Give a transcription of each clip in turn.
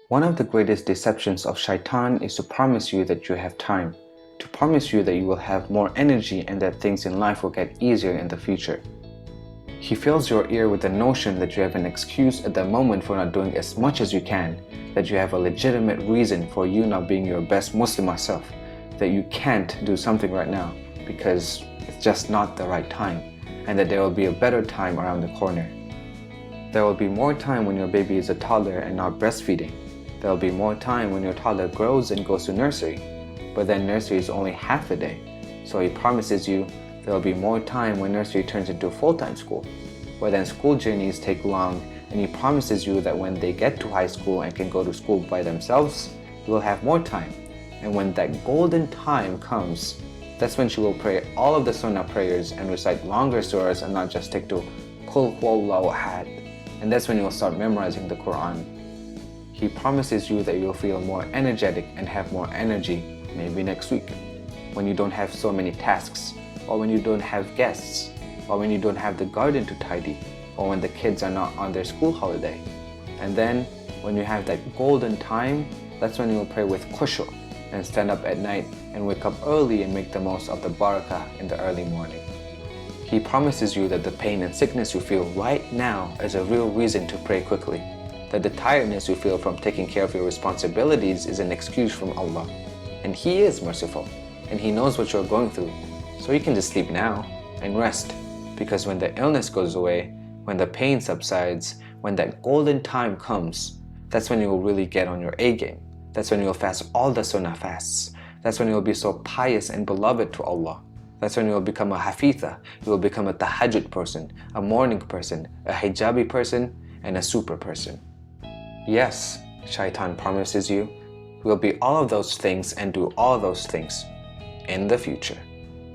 One of the greatest deceptions of Shaytaan is to promise you that you have time, to promise you that you will have more energy and that things in life will get easier in the future. He fills your ear with the notion that you have an excuse at the moment for not doing as much as you can, that you have a legitimate reason for you not being your best Muslimah self, that you can't do something right now because it's just not the right time, and that there will be a better time around the corner. There will be more time when your baby is a toddler and not breastfeeding. There will be more time when your toddler grows and goes to nursery, but then nursery is only half a day. So he promises you there will be more time when nursery turns into full-time school, but then school journeys take long, and he promises you that when they get to high school and can go to school by themselves, you will have more time. And when that golden time comes, that's when she will pray all of the sunnah prayers and recite longer surahs and not just stick to Qul Huwallahu Ahad. And that's when you'll start memorizing the Quran. He promises you that you'll feel more energetic and have more energy maybe next week, when you don't have so many tasks, or when you don't have guests, or when you don't have the garden to tidy, or when the kids are not on their school holiday. And then when you have that golden time, that's when you'll pray with khushu and stand up at night and wake up early and make the most of the barakah in the early morning. He promises you that the pain and sickness you feel right now is a real reason to pray quickly, that the tiredness you feel from taking care of your responsibilities is an excuse from Allah. And He is merciful, and He knows what you're going through, so you can just sleep now and rest, because when the illness goes away, when the pain subsides, when that golden time comes, that's when you will really get on your A game. That's when you'll fast all the sunnah fasts. That's when you'll be so pious and beloved to Allah. That's when you'll become a hafitha, you will become a tahajjud person, a morning person, a hijabi person, and a super person. Yes, Shaytaan promises you, we'll be all of those things and do all of those things in the future,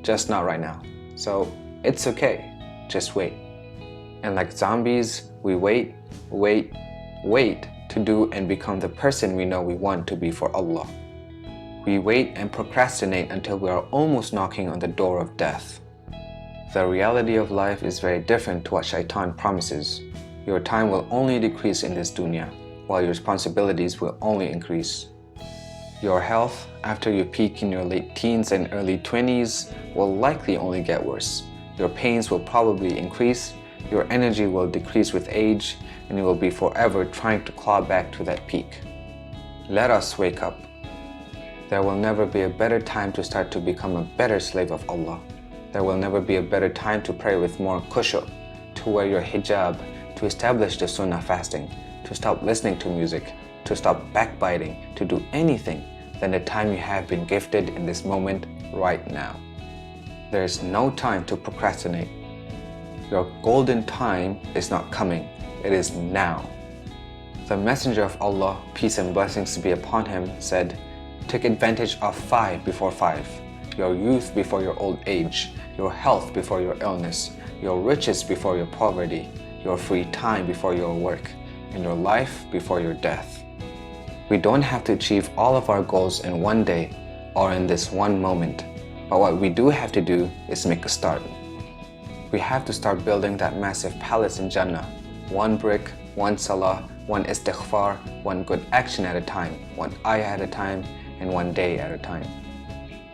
just not right now. So it's okay, just wait. And like zombies, we wait to do and become the person we know we want to be for Allah. We wait and procrastinate until we are almost knocking on the door of death. The reality of life is very different to what Shaytaan promises. Your time will only decrease in this dunya, while your responsibilities will only increase. Your health, after you peak in your late teens and early 20s, will likely only get worse. Your pains will probably increase, your energy will decrease with age, and you will be forever trying to claw back to that peak. Let us wake up. There will never be a better time to start to become a better slave of Allah. There will never be a better time to pray with more khushu, to wear your hijab, to establish the sunnah fasting, to stop listening to music, to stop backbiting, to do anything than the time you have been gifted in this moment right now. There is no time to procrastinate. Your golden time is not coming, it is now. The Messenger of Allah, peace and blessings be upon him, said, "Take advantage of 5 before 5, your youth before your old age, your health before your illness, your riches before your poverty, your free time before your work, and your life before your death." We don't have to achieve all of our goals in one day or in this one moment, but what we do have to do is make a start. We have to start building that massive palace in Jannah, one brick, one salah, one istighfar, one good action at a time, one ayah at a time, and one day at a time.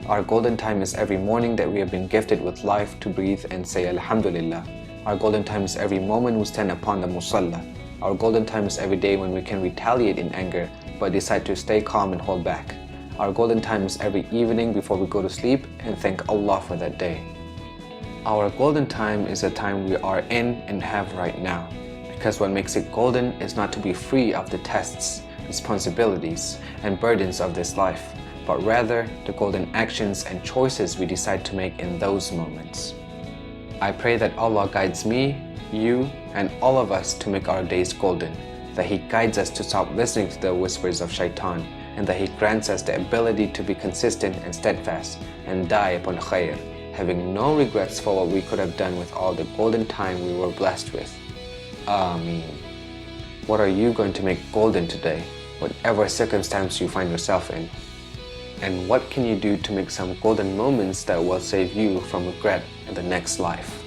Our golden time is every morning that we have been gifted with life to breathe and say Alhamdulillah. Our golden time is every moment we stand upon the musalla. Our golden time is every day when we can retaliate in anger but decide to stay calm and hold back. Our golden time is every evening before we go to sleep and thank Allah for that day. Our golden time is the time we are in and have right now, because what makes it golden is not to be free of the tests, responsibilities, and burdens of this life, but rather the golden actions and choices we decide to make in those moments. I pray that Allah guides me, you, and all of us to make our days golden, that He guides us to stop listening to the whispers of Shaytaan, and that He grants us the ability to be consistent and steadfast and die upon khair, having no regrets for what we could have done with all the golden time we were blessed with. Ameen. What are you going to make golden today, whatever circumstance you find yourself in? And what can you do to make some golden moments that will save you from regret in the next life?